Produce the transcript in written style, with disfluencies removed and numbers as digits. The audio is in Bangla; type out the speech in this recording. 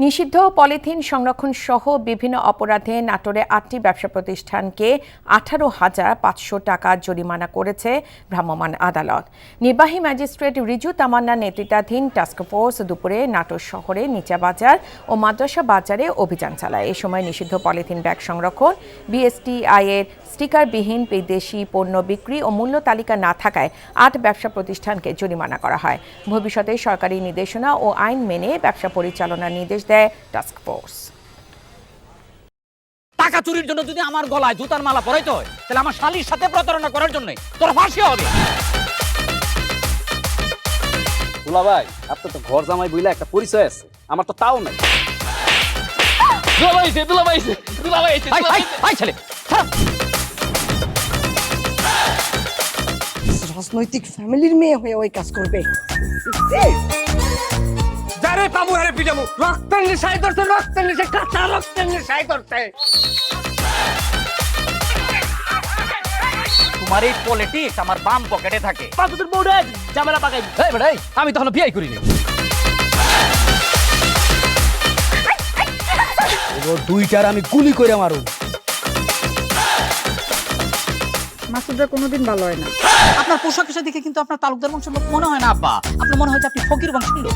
নিষিদ্ধ পলিথিন সংরক্ষণ সহ বিভিন্ন অপরাধে নাটোরে ৮টি ব্যবসা প্রতিষ্ঠানকে ১৮,৫০০ টাকা জরিমানা করেছে ভ্রাম্যমাণ আদালত। নির্বাহী ম্যাজিস্ট্রেট রিজু তামান্নার নেতৃত্বাধীন টাস্কফোর্স দুপুরে নাটোর শহরে নিচা বাজার ও মাদ্রাসা বাজারে অভিযান চালায়। এ সময় নিষিদ্ধ পলিথিন ব্যাগ সংরক্ষণ, বিএসটিআই এর স্টিকারবিহীন বিদেশি পণ্য বিক্রি ও মূল্য তালিকা না থাকায় ৮ ব্যবসা প্রতিষ্ঠানকে জরিমানা করা হয়। ভবিষ্যতে সরকারি নির্দেশনা ও আইন মেনে ব্যবসা পরিচালনার নির্দেশ দেয় টাস্ক ফোর্স। টাকা চুরির জন্য যদি আমার গলায় জুতার মালা পরাইতে হয়, তাহলে আমার শালীর সাথে প্রতারণা করার জন্য তোর ফাঁসি হবে। দুলা ভাই, আপনার তো ঘর জামাই বইলা একটা পরিচয় আছে, আমার তো তাও নাই। রাজনৈতিক ফ্যামিলির মেয়ে হয়ে ওই কাজ করবে। যারে পাবো হারে পিটামু, রক্তের নেশায় ধরতে, রক্তের নেশায়, কাঁচা রক্তের নেশায় ধরতে। তোমার এই পলিটিক্স আমার বাম পকেটে থাকে। তোর বউরে ঝামেলা পাকাই। এই বেটাই, আমি তখন বিয়ে করিনি। দুইটার আমি গুলি করে মারু। মাসুদরা কোনোদিন ভালো হয় না। আপনার পোশাক আশাক দেখে কিন্তু আপনার তালুকদার বংশের লোক মনে হয় না আব্বা, আপনার মনে হয় যে আপনি ফকির বংশের লোক।